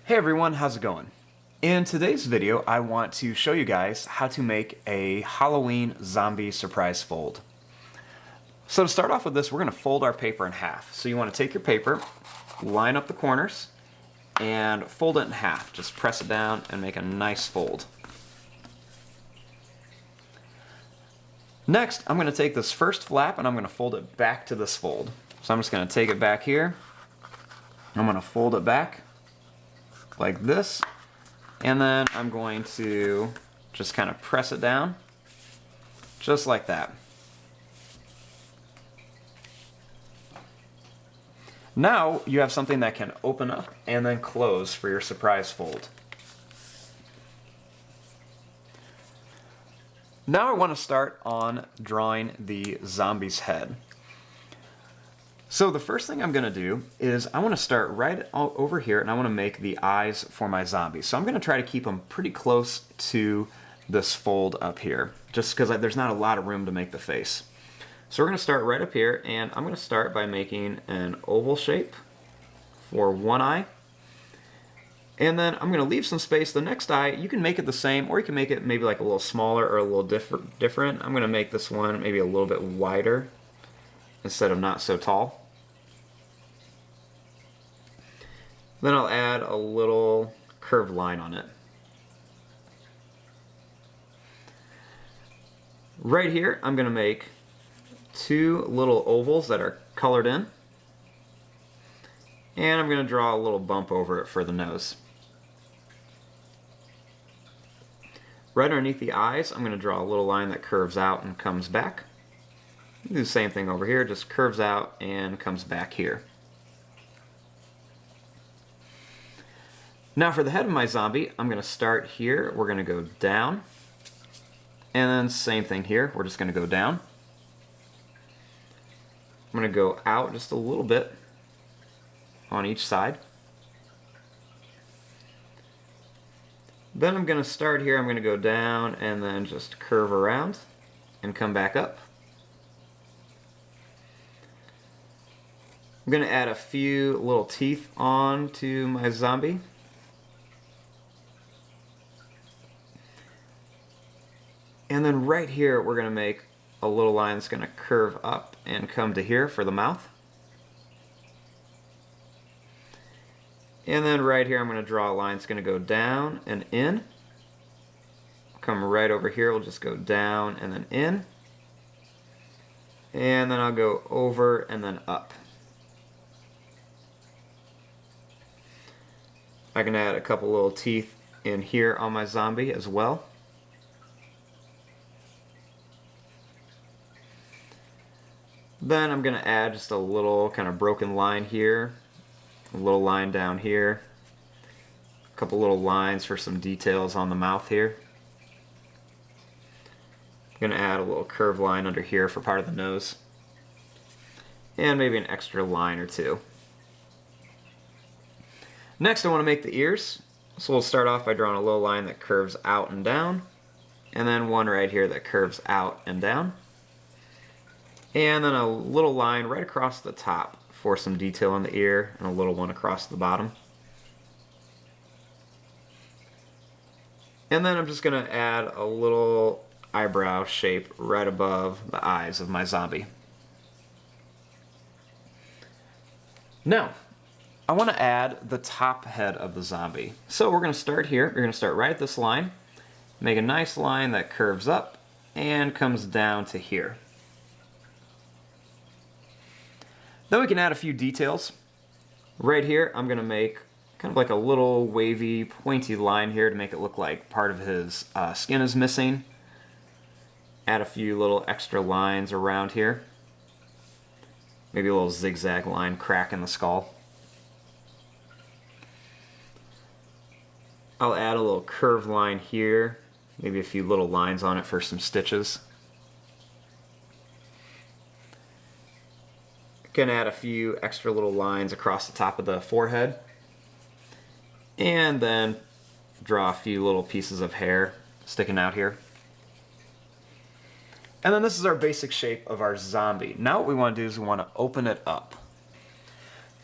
Hey everyone, how's it going? In today's video, I want to show you guys how to make a Halloween zombie surprise fold. So to start off with this, we're going to fold our paper in half. So you want to take your paper, line up the corners, and fold it in half. Just press it down and make a nice fold. Next, I'm going to take this first flap and I'm going to fold it back to this fold. So I'm just going to take it back here. I'm going to fold it back like this, and then I'm going to just kind of press it down just like that. Now you have something that can open up and then close for your surprise fold. Now I want to start on drawing the zombie's head. So the first thing I'm going to do is I want to start right over here and I want to make the eyes for my zombie. So I'm going to try to keep them pretty close to this fold up here, just because there's not a lot of room to make the face. So we're going to start right up here, and I'm going to start by making an oval shape for one eye. And then I'm going to leave some space. The next eye, you can make it the same, or you can make it maybe like a little smaller or a little different. I'm going to make this one maybe a little bit wider instead of not so tall. Then I'll add a little curved line on it. Right here, I'm going to make two little ovals that are colored in. And I'm going to draw a little bump over it for the nose. Right underneath the eyes, I'm going to draw a little line that curves out and comes back. Do the same thing over here, just curves out and comes back here. Now for the head of my zombie, I'm going to start here. We're going to go down. And then same thing here, we're just going to go down. I'm going to go out just a little bit on each side. Then I'm going to start here, I'm going to go down and then just curve around and come back up. I'm going to add a few little teeth on to my zombie. And then right here we're going to make a little line that's going to curve up and come to here for the mouth. And then right here I'm going to draw a line that's going to go down and in. Come right over here, we'll just go down and then in. And then I'll go over and then up. I can add a couple little teeth in here on my zombie as well. Then I'm going to add just a little kind of broken line here, a little line down here, a couple little lines for some details on the mouth here. I'm going to add a little curved line under here for part of the nose, and maybe an extra line or two. Next I want to make the ears, so we'll start off by drawing a little line that curves out and down, and then one right here that curves out and down. And then a little line right across the top for some detail on the ear, and a little one across the bottom. And then I'm just going to add a little eyebrow shape right above the eyes of my zombie. Now, I want to add the top head of the zombie. So we're going to start here. We're going to start right at this line, make a nice line that curves up and comes down to here. Then we can add a few details. Right here, I'm going to make kind of like a little wavy, pointy line here to make it look like part of his skin is missing. Add a few little extra lines around here. Maybe a little zigzag line crack in the skull. I'll add a little curved line here, maybe a few little lines on it for some stitches. Can add a few extra little lines across the top of the forehead, and then draw a few little pieces of hair sticking out here. And then this is our basic shape of our zombie. Now what we want to do is we want to open it up.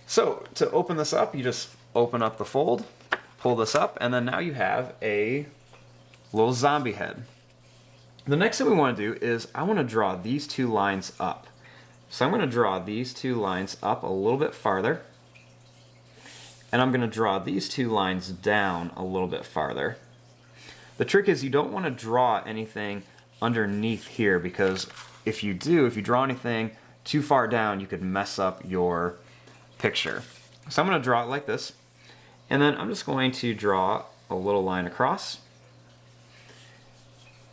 So to open this up, you just open up the fold, pull this up, and then now you have a little zombie head. The next thing we want to do is I want to draw these two lines up. So I'm going to draw these two lines up a little bit farther, and I'm going to draw these two lines down a little bit farther. The trick is you don't want to draw anything underneath here, because if you draw anything too far down, you could mess up your picture. So I'm going to draw it like this, and then I'm just going to draw a little line across,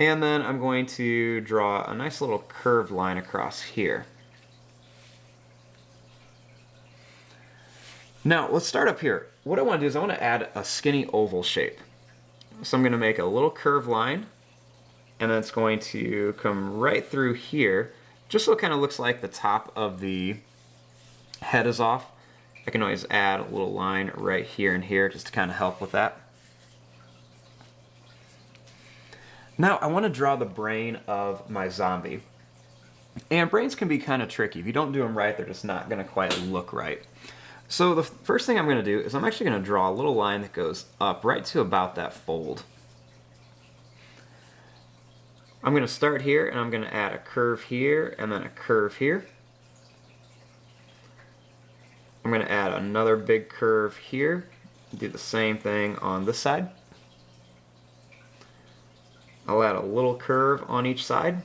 and then I'm going to draw a nice little curved line across here. Now let's start up here. What I want to do is I want to add a skinny oval shape. So I'm going to make a little curved line, and then it's going to come right through here, just so it kind of looks like the top of the head is off. I can always add a little line right here and here just to kind of help with that. Now I want to draw the brain of my zombie. And brains can be kind of tricky. If you don't do them right, they're just not going to quite look right. So the first thing I'm going to do is I'm actually going to draw a little line that goes up right to about that fold. I'm going to start here, and I'm going to add a curve here and then a curve here. I'm going to add another big curve here. Do the same thing on this side. I'll add a little curve on each side,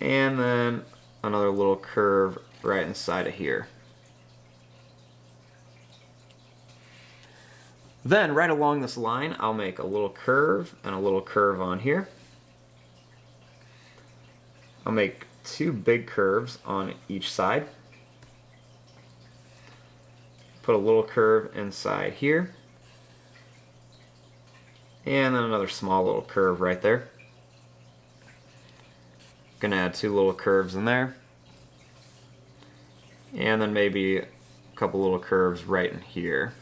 and then another little curve right inside of here. Then right along this line, I'll make a little curve and a little curve on here. I'll make two big curves on each side. Put a little curve inside here. And then another small little curve right there. Gonna add two little curves in there. And then maybe a couple little curves right in here.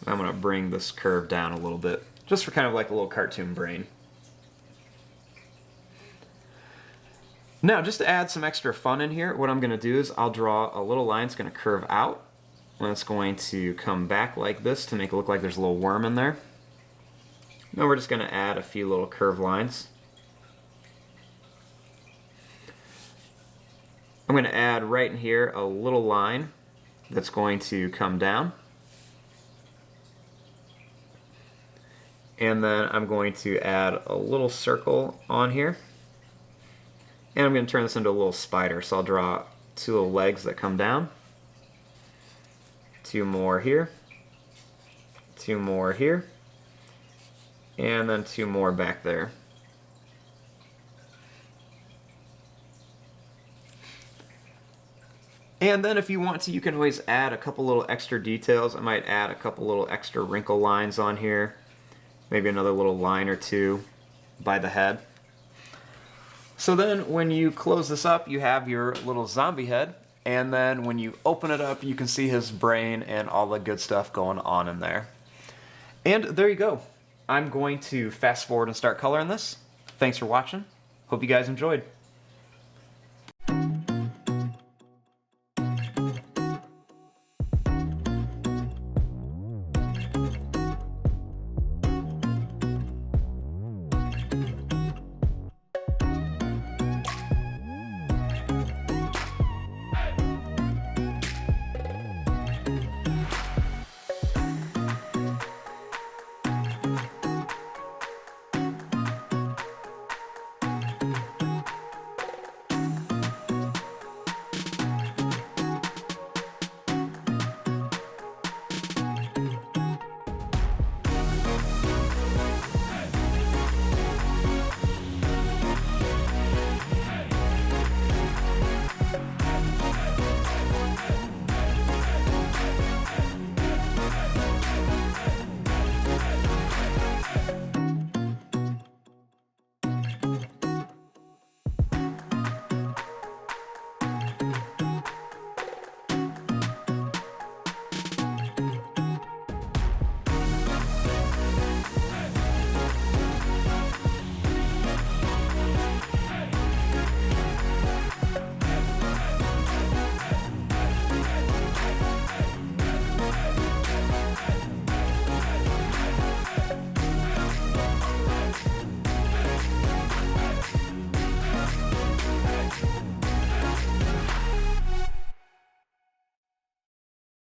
I'm going to bring this curve down a little bit, just for kind of like a little cartoon brain. Now, just to add some extra fun in here, what I'm going to do is I'll draw a little line that's going to curve out, and it's going to come back like this to make it look like there's a little worm in there. Now we're just going to add a few little curved lines. I'm going to add right in here a little line that's going to come down. And then I'm going to add a little circle on here. And I'm going to turn this into a little spider. So I'll draw two little legs that come down. Two more here. Two more here. And then two more back there. And then if you want to, you can always add a couple little extra details. I might add a couple little extra wrinkle lines on here. Maybe another little line or two by the head. So then when you close this up, you have your little zombie head, and then when you open it up, you can see his brain and all the good stuff going on in there. And there you go. I'm going to fast forward and start coloring this. Thanks for watching. Hope you guys enjoyed.